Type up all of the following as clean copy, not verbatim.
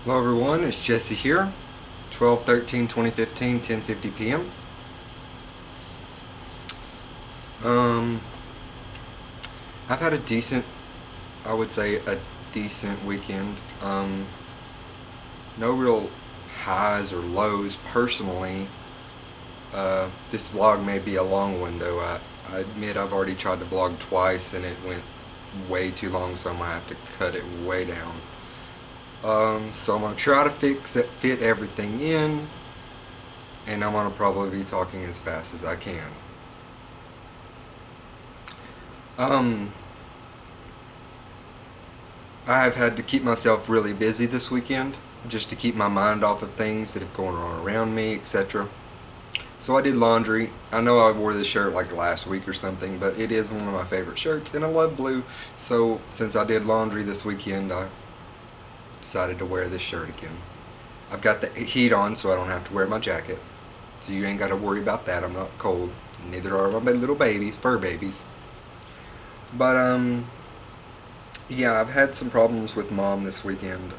Hello everyone, it's Jesse here. 12/13/2015, 10:50 p.m. Um, I've had a decent, I would say a decent weekend. No real highs or lows personally. This vlog may be a long one though. I admit I've already tried to vlog twice and it went way too long, so I might have to cut it way down. So I'm gonna try to fit everything in, and I'm gonna probably be talking as fast as I can. Um, I have had to keep myself really busy this weekend, just to keep my mind off of things that have gone on around me, etc. So I did laundry. I know I wore this shirt like last week or something, but it is one of my favorite shirts, and I love blue. So since I did laundry this weekend, I decided to wear this shirt again. I've got the heat on, so I don't have to wear my jacket. So you ain't got to worry about that. I'm not cold. Neither are my little babies, fur babies. But yeah, I've had some problems with mom this weekend.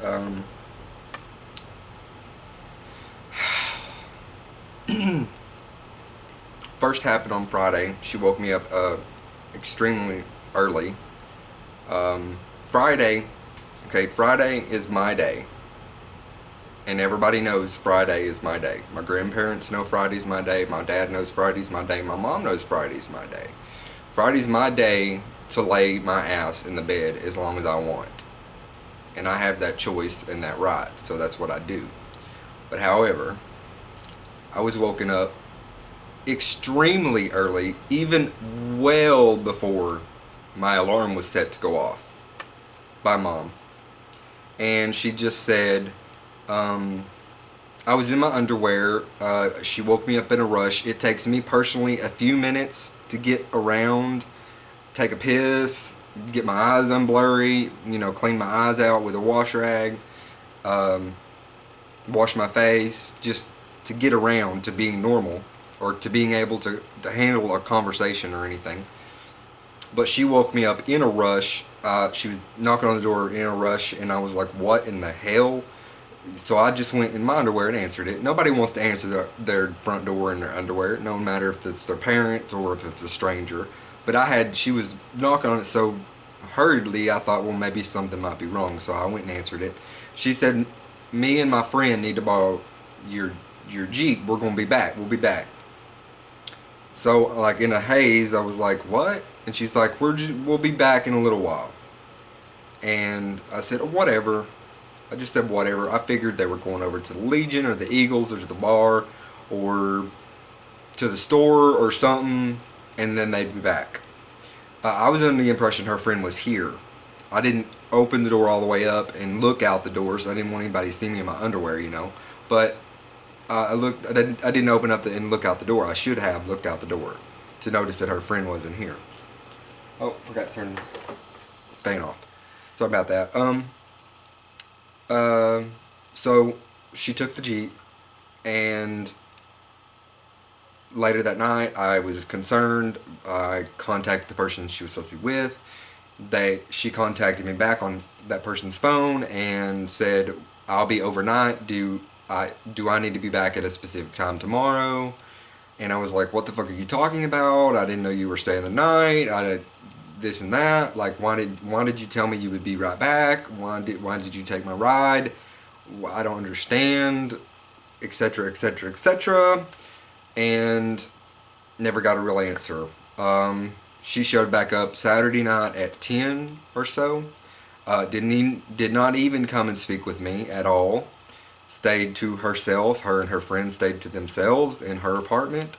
First happened on Friday. She woke me up extremely early. Friday, okay, Friday is my day. And everybody knows Friday is my day. My grandparents know Friday's my day. My dad knows Friday's my day. My mom knows Friday's my day. Friday's my day to lay my ass in the bed as long as I want. And I have that choice and that right, so that's what I do. But however, I was woken up extremely early, even well before my alarm was set to go off by mom. And she just said, I was in my underwear. She woke me up in a rush. It takes me personally a few minutes to get around, take a piss, get my eyes unblurry, clean my eyes out with a wash rag, wash my face, just to get around to being normal or to being able to handle a conversation or anything. But she woke me up in a rush. She was knocking on the door in a rush, and I was like, what in the hell? So I just went in my underwear and answered it. Nobody wants to answer their front door in their underwear, no matter if it's their parents or if it's a stranger. But she was knocking on it so hurriedly, I thought, well, maybe something might be wrong. So I went and answered it. She said, me and my friend need to borrow your Jeep. We're going to be back. We'll be back. So, like, in a haze, I was like, what? And she's like, we'll be back in a little while. And I said, whatever. I just said whatever. I figured they were going over to the Legion or the Eagles or to the bar or to the store or something, and then they'd be back. I was under the impression her friend was here. I didn't open the door all the way up and look out the door, so I didn't want anybody to see me in my underwear, But I didn't open up and look out the door. I should have looked out the door to notice that her friend wasn't here. Oh, forgot to turn the fan off. Sorry about that. So she took the Jeep, and later that night I was concerned. I contacted the person she was supposed to be with. She contacted me back on that person's phone and said, I'll be overnight. Do I need to be back at a specific time tomorrow? And I was like, what the fuck are you talking about? I didn't know you were staying the night. This and that. Like, why did you tell me you would be right back? Why did you take my ride? I don't understand, etc., etc., etc. And never got a real answer. She showed back up Saturday night at 10 or so. Did not even come and speak with me at all. Stayed to herself. Her and her friends stayed to themselves in her apartment.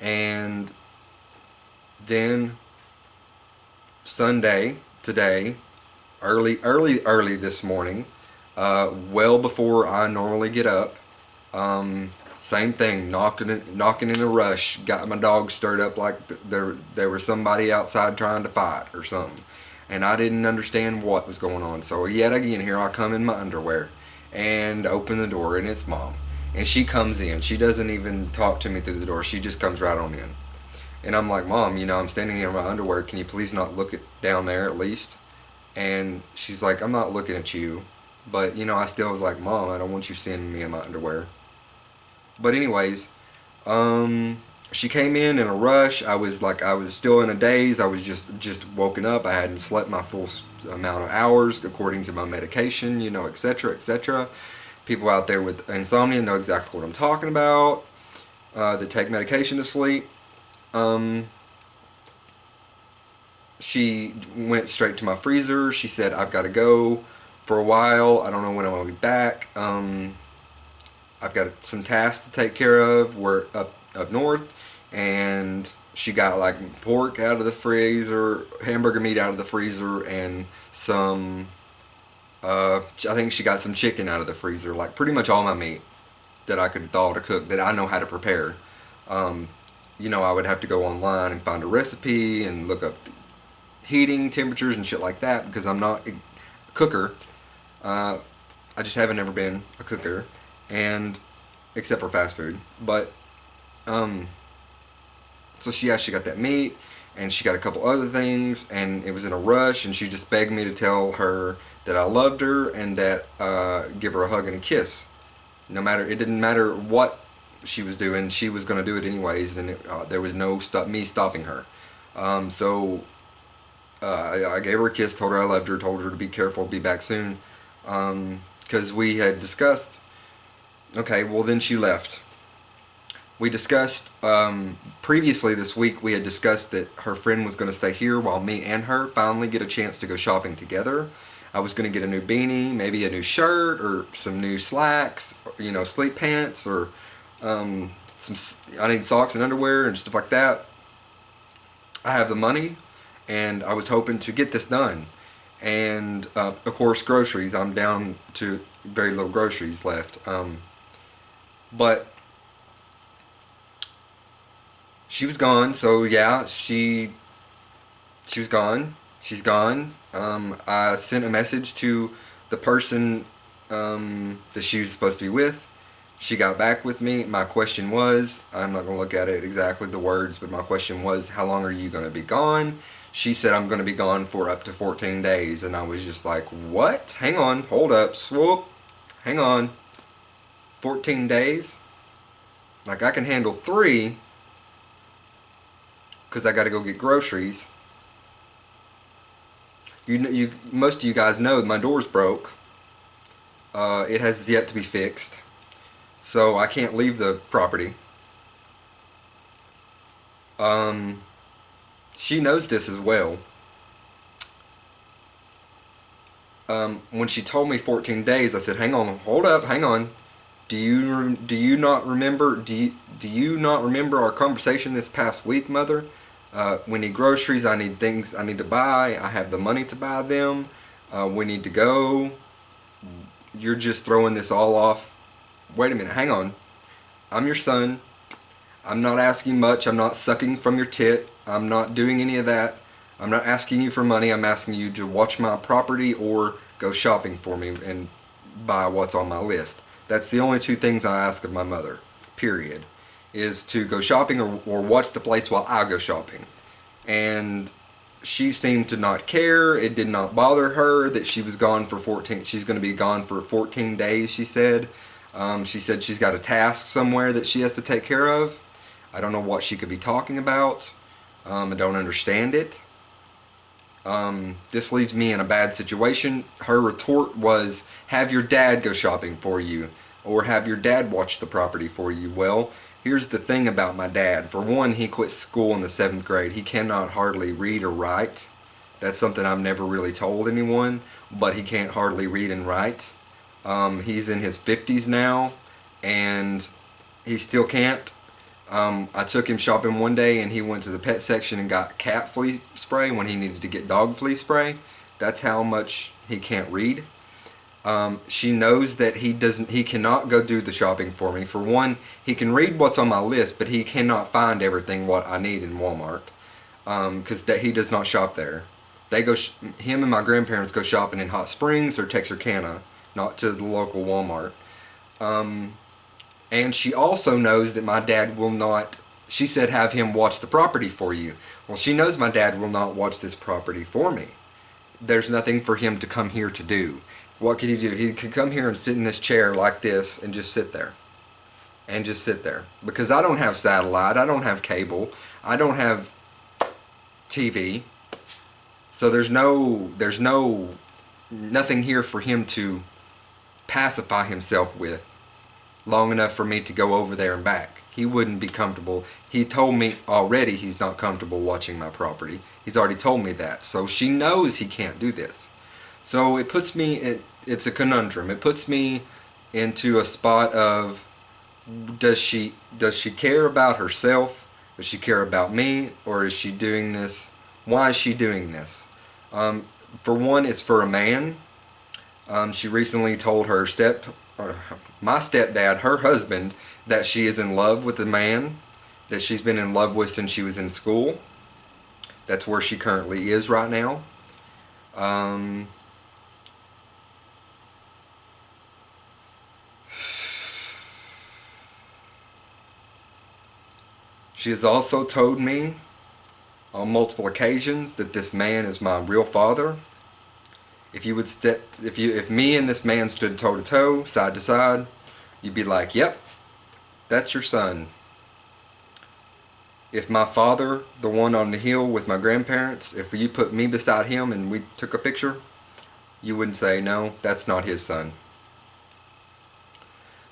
And then Sunday, today, early this morning, well before I normally get up, same thing, knocking in a rush, got my dog stirred up like there was somebody outside trying to fight or something, and I didn't understand what was going on. So yet again, here I come in my underwear and open the door, and it's mom, and she comes in. She doesn't even talk to me through the door. She just comes right on in. And I'm like, Mom, I'm standing here in my underwear. Can you please not look down there at least? And she's like, I'm not looking at you. But, I still was like, Mom, I don't want you seeing me in my underwear. But anyways, um, she came in a rush. I was still in a daze. I was just woken up. I hadn't slept my full amount of hours according to my medication, etc., etc. People out there with insomnia know exactly what I'm talking about. That take medication to sleep. Um, she went straight to my freezer. She said, I've got to go for a while. I don't know when I'm going to be back. I've got some tasks to take care of. We're up north, and she got like pork out of the freezer, hamburger meat out of the freezer, and some. I think she got some chicken out of the freezer. Like pretty much all my meat that I could thaw to cook that I know how to prepare. Um, I would have to go online and find a recipe and look up heating temperatures and shit like that because I'm not a cooker. Uh, I just haven't ever been a cooker, and except for fast food. But um, so she actually got that meat, and she got a couple other things, and it was in a rush, and she just begged me to tell her that I loved her and that give her a hug and a kiss. No matter, it didn't matter what she was doing, she was gonna do it anyways, and there was no me stopping her. So I gave her a kiss, told her I loved her, told her to be careful, be back soon, because we had discussed. Okay, well then she left. We discussed previously this week. We had discussed that her friend was going to stay here while me and her finally get a chance to go shopping together. I was going to get a new beanie, maybe a new shirt, or some new slacks, sleep pants, or some. I need socks and underwear and stuff like that. I have the money, and I was hoping to get this done. And of course, groceries. I'm down to very little groceries left. But she was gone, so yeah, she was gone. She's gone. I sent a message to the person that she was supposed to be with. She got back with me. My question was, I'm not going to look at it exactly, the words, but my question was, how long are you going to be gone? She said, I'm going to be gone for up to 14 days. And I was just like, what? Hang on, hold up, swoop, hang on. 14 days? Like, I can handle 3, because I got to go get groceries. Most of you guys know my door's broke. It has yet to be fixed. So I can't leave the property. She knows this as well. When she told me 14 days, I said, "Hang on, hold up, hang on. Do you not remember? Do you not remember our conversation this past week, Mother? We need groceries. I need things I need to buy. I have the money to buy them. We need to go. You're just throwing this all off. Wait a minute, hang on. I'm your son. I'm not asking much. I'm not sucking from your tit. I'm not doing any of that. I'm not asking you for money. I'm asking you to watch my property or go shopping for me and buy what's on my list. That's the only 2 things I ask of my mother, period, is to go shopping or watch the place while I go shopping." And she seemed to not care. It did not bother her that she was gone for 14. She's going to be gone for 14 days, she said. She said she's got a task somewhere that she has to take care of. I don't know what she could be talking about. I don't understand it. This leaves me in a bad situation. Her retort was, have your dad go shopping for you, or have your dad watch the property for you. Well, here's the thing about my dad. For one, he quit school in the 7th grade. He cannot hardly read or write. That's something I've never really told anyone, but he can't hardly read and write. He's in his 50s now, and he still can't. I took him shopping one day, and he went to the pet section and got cat flea spray when he needed to get dog flea spray. That's how much he can't read. She knows that he cannot go do the shopping for me. For one, he can read what's on my list, but he cannot find everything what I need in Walmart, because he does not shop there. They go, him and my grandparents go shopping in Hot Springs or Texarkana, not to the local Walmart. And she also knows that my dad will not, she said, have him watch the property for you. Well, she knows my dad will not watch this property for me. There's nothing for him to come here to do. What could he do? He could come here and sit in this chair like this and just sit there. And just sit there. Because I don't have satellite, I don't have cable, I don't have TV. So there's nothing here for him to pacify himself with long enough for me to go over there and back. He wouldn't be comfortable. He told me already he's not comfortable watching my property. He's already told me that. So she knows he can't do this. So it puts me, it's a conundrum. It puts me into a spot of, does she care about herself? Does she care about me? Or is she doing this? Why is she doing this? For one, it's for a man. She recently told my stepdad, her husband, that she is in love with a man that she's been in love with since she was in school. That's where she currently is right now. She has also told me on multiple occasions that this man is my real father. If me and this man stood toe to toe, side to side, you'd be like, yep, that's your son. If my father, the one on the hill with my grandparents, if you put me beside him and we took a picture, you wouldn't say, no, that's not his son.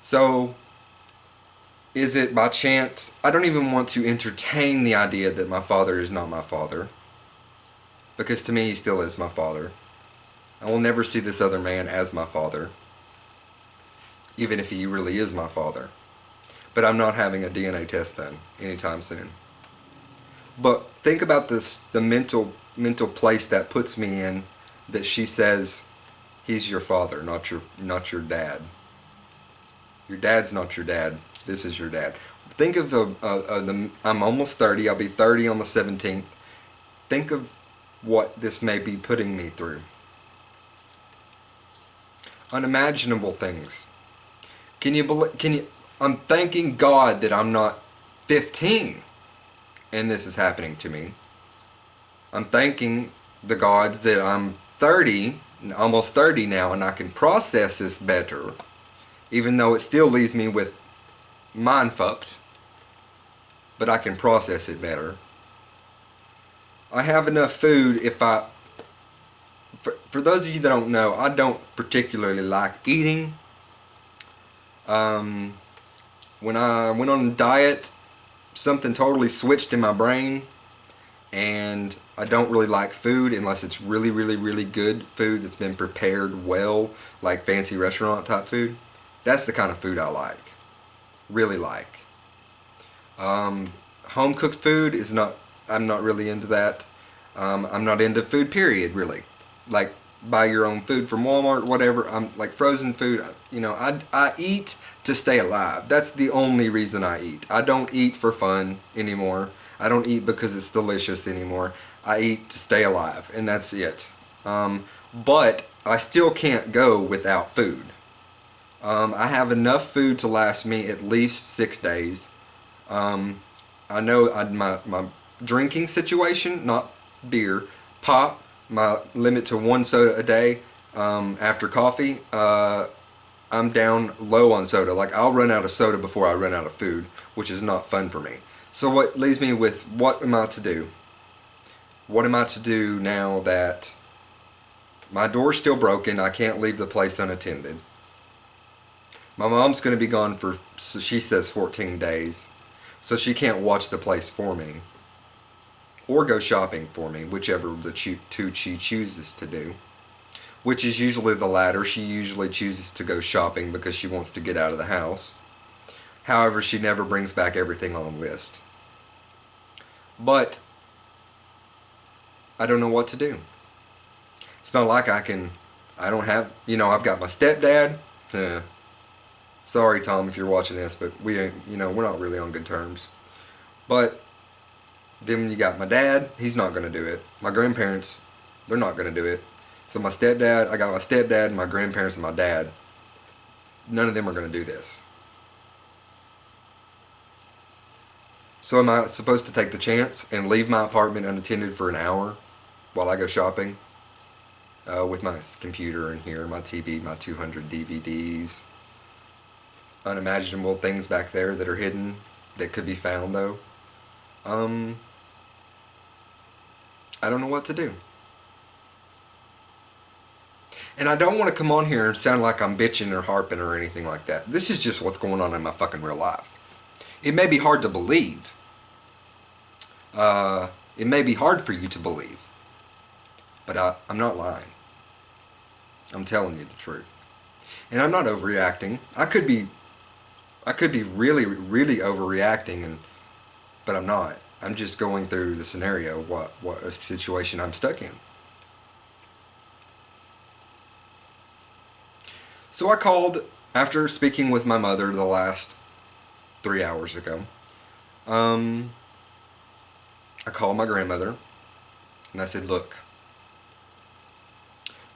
So, is it by chance? I don't even want to entertain the idea that my father is not my father. Because to me, he still is my father. I will never see this other man as my father. Even if he really is my father. But I'm not having a DNA test done anytime soon. But think about this, the mental place that puts me in, that she says, he's your father, not your dad. Your dad's not your dad. This is your dad. Think of I'm almost 30. I'll be 30 on the 17th. Think of what this may be putting me through. Unimaginable things. I'm thanking God that I'm not 15 and this is happening to me. I'm thanking the gods that I'm 30, almost 30 now, and I can process this better, even though it still leaves me with mind fucked, but I can process it better. I have enough food for those of you that don't know, I don't particularly like eating. When I went on a diet, something totally switched in my brain, and I don't really like food unless it's really, really, really good food that's been prepared well, like fancy restaurant type food. That's the kind of food I like. Really like. Home cooked food is not, I'm not really into that. I'm not into food period, really. Like, buy your own food from Walmart, whatever. I'm like frozen food, you know, I eat to stay alive. That's the only reason I eat. I don't eat for fun anymore. I don't eat because it's delicious anymore. I eat to stay alive, and that's it. But I still can't go without food. I have enough food to last me at least 6 days. I know my drinking situation, not beer, pop, my limit to 1 soda a day. After coffee, I'm down low on soda. Like, I'll run out of soda before I run out of food, which is not fun for me. So what leaves me with, what am I to do? What am I to do now that my door's still broken, I can't leave the place unattended? My mom's going to be gone for, so she says, 14 days. So she can't watch the place for me. Or go shopping for me, whichever of the two she chooses to do. Which is usually the latter. She usually chooses to go shopping because she wants to get out of the house. However, she never brings back everything on the list. But I don't know what to do. It's not like I don't have, I've got my stepdad. Sorry, Tom, if you're watching this, but we're not really on good terms. But then you got my dad, he's not going to do it. My grandparents, they're not going to do it. So my stepdad, I got my stepdad, my grandparents, and my dad. None of them are going to do this. So am I supposed to take the chance and leave my apartment unattended for an hour while I go shopping? with my computer in here, my TV, my 200 DVDs. Unimaginable things back there that are hidden that could be found though. I don't know what to do. And I don't want to come on here and sound like I'm bitching or harping or anything like that. This is just what's going on in my fucking real life. It may be hard to believe. It may be hard for you to believe. But I'm not lying. I'm telling you the truth. And I'm not overreacting. I could be really, really overreacting, but I'm not. I'm just going through the scenario, what a situation I'm stuck in. So I called after speaking with my mother the last 3 hours ago. I called my grandmother and I said, look,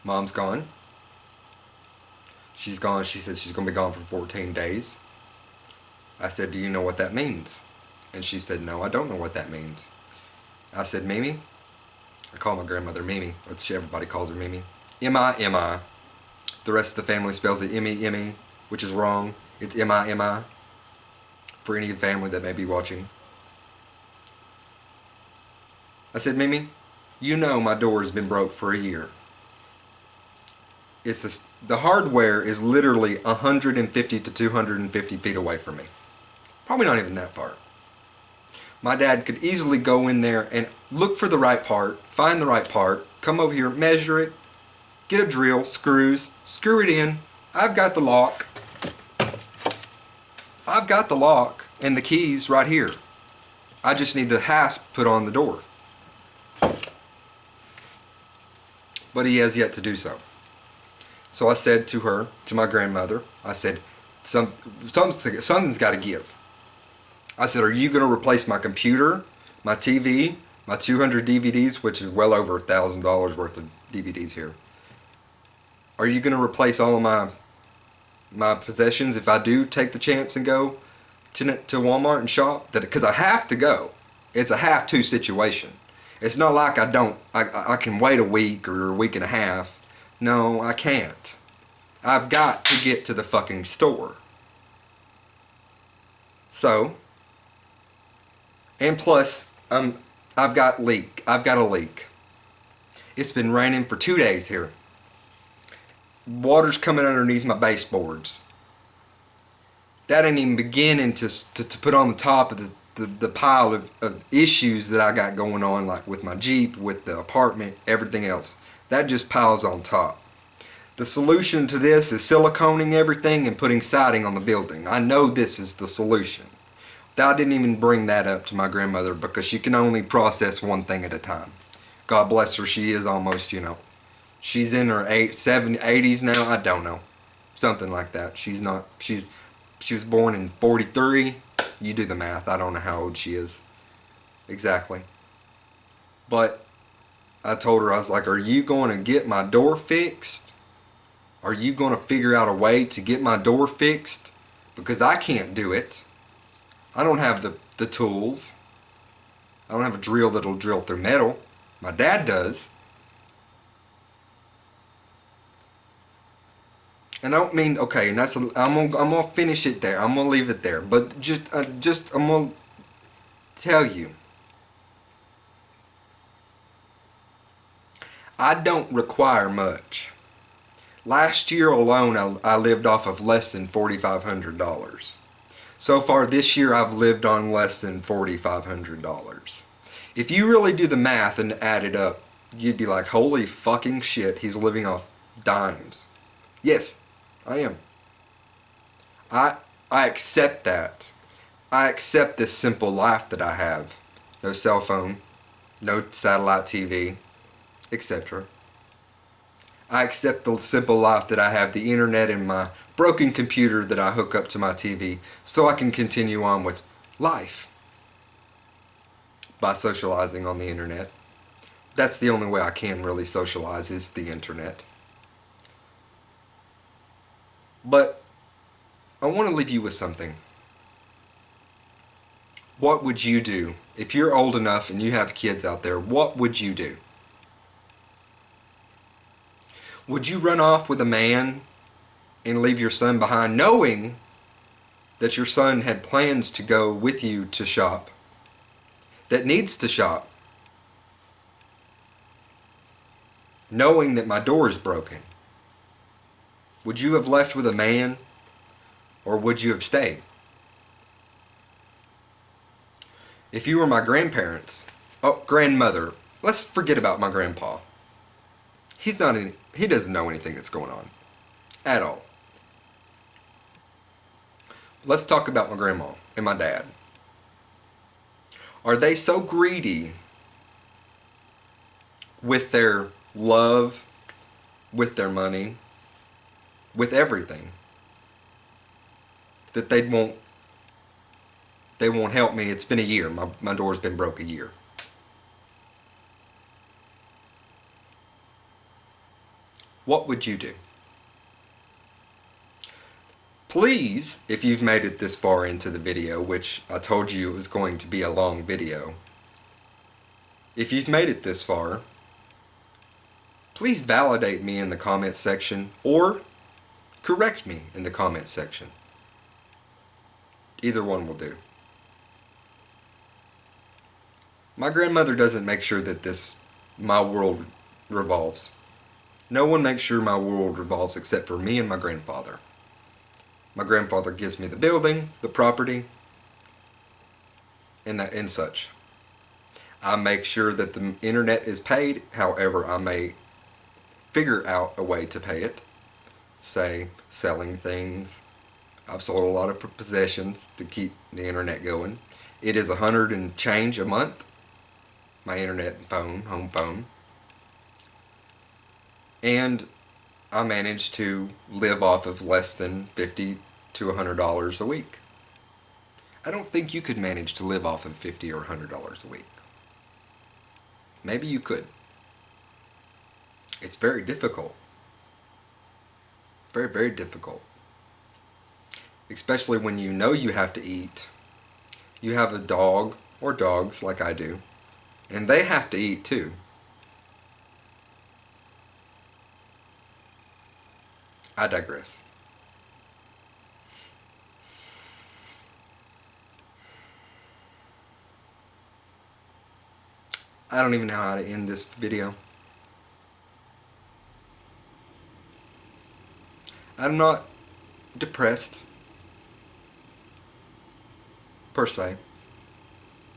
Mom's gone. She's gone. She said she's going to be gone for 14 days. I said, do you know what that means? And she said, no, I don't know what that means. I said, Mimi? I call my grandmother Mimi. Everybody calls her Mimi. M-I-M-I. The rest of the family spells it M-E-M-E, which is wrong. It's M-I-M-I. For any family that may be watching. I said, Mimi, you know my door has been broke for a year. The hardware is literally 150 to 250 feet away from me. Probably not even that far. My dad could easily go in there and look for the right part, find the right part, come over here, measure it, get a drill, screws, screw it in. I've got the lock. I've got the lock and the keys right here. I just need the hasp put on the door. But he has yet to do so. So I said to her, to my grandmother, I said, something's got to give. I said, are you going to replace my computer, my TV, my 200 DVDs, which is well over $1,000 worth of DVDs here? Are you going to replace all of my possessions if I do take the chance and go to Walmart and shop? Because I have to go. It's a have-to situation. It's not like I can wait a week or a week and a half. No, I can't. I've got to get to the fucking store. So, and plus, I've got a leak. It's been raining for 2 days here. Water's coming underneath my baseboards. That ain't even beginning to put on the top of the pile of issues that I got going on, like with my Jeep, with the apartment, everything else. That just piles on top. The solution to this is siliconing everything and putting siding on the building. I know this is the solution. I didn't even bring that up to my grandmother because she can only process one thing at a time. God bless her, she is almost, she's in her 80s now, I don't know. Something like that. She was born in 43. You do the math, I don't know how old she is. Exactly. But I told her, I was like, are you going to get my door fixed? Are you going to figure out a way to get my door fixed? Because I can't do it. I don't have the tools. I don't have a drill that'll drill through metal. My dad does. And I don't mean, okay, and I'm gonna finish it there. I'm gonna leave it there. But I'm gonna tell you, I don't require much. Last year alone, I lived off of less than $4,500. So far this year, I've lived on less than $4,500. If you really do the math and add it up, you'd be like, holy fucking shit, he's living off dimes. Yes, I am. I accept that. I accept this simple life that I have. No cell phone, no satellite TV, etc. I accept the simple life that I have, the internet and my broken computer that I hook up to my TV so I can continue on with life by socializing on the internet. That's the only way I can really socialize, is the internet. But I want to leave you with something. What would you do? If you're old enough and you have kids out there, what would you do? Would you run off with a man and leave your son behind, knowing that your son had plans to go with you to shop, that needs to shop, knowing that my door is broken? Would you have left with a man, or would you have stayed? If you were my grandparents, grandmother, let's forget about my grandpa. He doesn't know anything that's going on at all. Let's talk about my grandma and my dad. Are they so greedy with their love, with their money, with everything, that they won't help me? It's been a year. My door's been broke a year. What would you do? Please, if you've made it this far into the video, which I told you it was going to be a long video, if you've made it this far, please validate me in the comments section or correct me in the comments section. Either one will do. My grandmother doesn't make sure that my world revolves. No one makes sure my world revolves except for me and my grandfather. My grandfather gives me the building, the property, and such. I make sure that the internet is paid, however I may figure out a way to pay it. Say, selling things. I've sold a lot of possessions to keep the internet going. It is $100 and change a month. My internet and phone, home phone. And I managed to live off of less than $50 to $100 a week. I don't think you could manage to live off of $50 or $100 a week. Maybe you could. It's very difficult. Very, very difficult. Especially when you know you have to eat. You have a dog or dogs like I do, and they have to eat too. I digress. I don't even know how to end this video. I'm not depressed, per se.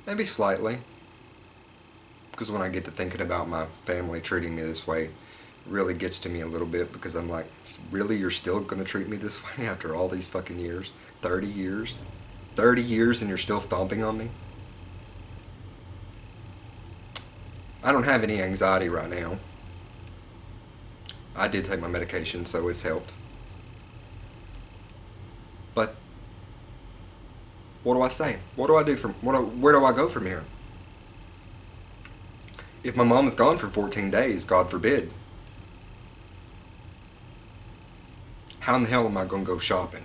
Maybe slightly. Because when I get to thinking about my family treating me this way, really gets to me a little bit, because I'm like, really, you're still going to treat me this way after all these fucking years? 30 years? 30 years and you're still stomping on me? I don't have any anxiety right now. I did take my medication, so it's helped. But what do I say? What do I do where do I go from here? If my mom is gone for 14 days, God forbid, how in the hell am I going to go shopping?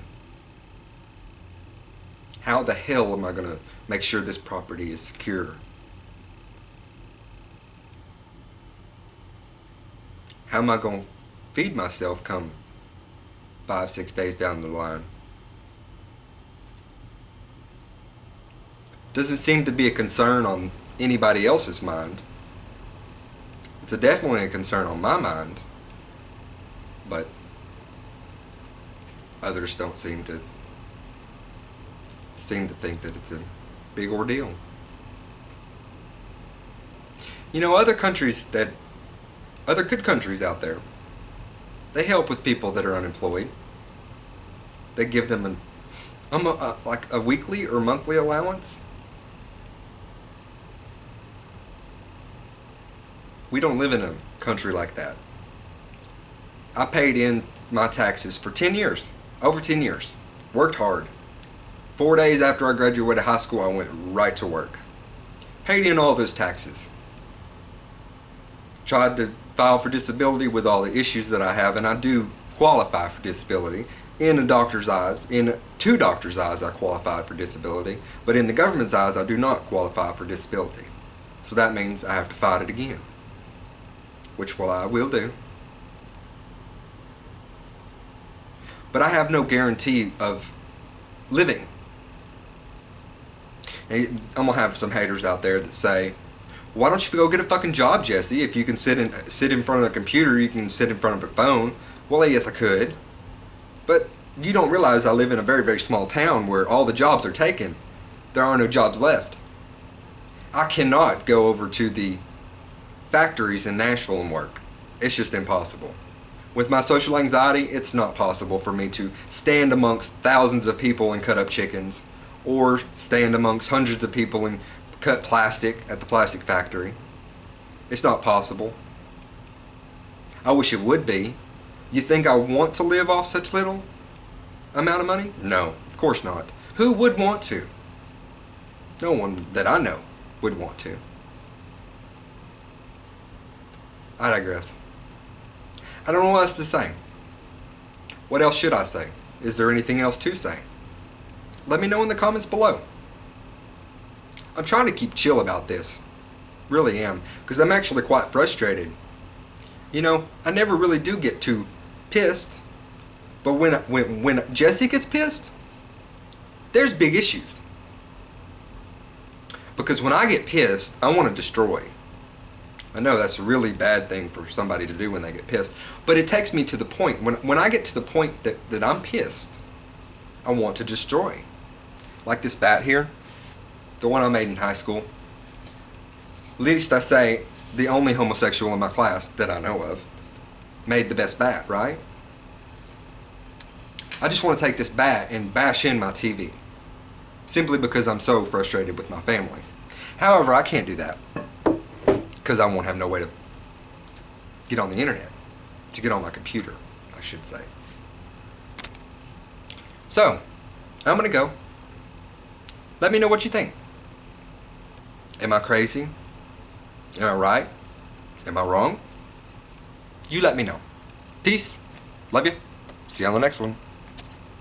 How the hell am I going to make sure this property is secure? How am I going to feed myself come 5-6 days down the line? Doesn't seem to be a concern on anybody else's mind. It's definitely a concern on my mind, but others don't seem to think that it's a big ordeal. You know, other good countries out there, they help with people that are unemployed. They give them like a weekly or monthly allowance. We don't live in a country like that. I paid in my taxes for 10 years. Over 10 years. Worked hard. 4 days after I graduated high school, I went right to work. Paid in all those taxes. Tried to file for disability with all the issues that I have, and I do qualify for disability. In a doctor's eyes, in 2 doctors' eyes, I qualify for disability. But in the government's eyes, I do not qualify for disability. So that means I have to fight it again. Which I will do. but I have no guarantee of living. And I'm gonna have some haters out there that say, why don't you go get a fucking job, Jesse? If you can sit in front of a computer, you can sit in front of a phone. Well, yes, I could. But you don't realize I live in a very, very small town where all the jobs are taken. There are no jobs left. I cannot go over to the factories in Nashville and work. It's just impossible. With my social anxiety, it's not possible for me to stand amongst thousands of people and cut up chickens, or stand amongst hundreds of people and cut plastic at the plastic factory. It's not possible. I wish it would be. You think I want to live off such little amount of money? No, of course not. Who would want to? No one that I know would want to. I digress. I don't know what else to say. What else should I say? Is there anything else to say? Let me know in the comments below. I'm trying to keep chill about this. Really am. Because I'm actually quite frustrated. You know, I never really do get too pissed. But when Jesse gets pissed, there's big issues. Because when I get pissed, I want to destroy. I know that's a really bad thing for somebody to do when they get pissed. But it takes me to the point. When I get to the point that I'm pissed, I want to destroy. Like this bat here. The one I made in high school. At least I say the only homosexual in my class that I know of made the best bat, right? I just want to take this bat and bash in my TV. Simply because I'm so frustrated with my family. However, I can't do that. Because I won't have no way to get on the internet. To get on my computer, I should say. So, I'm going to go. Let me know what you think. Am I crazy? Am I right? Am I wrong? You let me know. Peace. Love you. See you on the next one.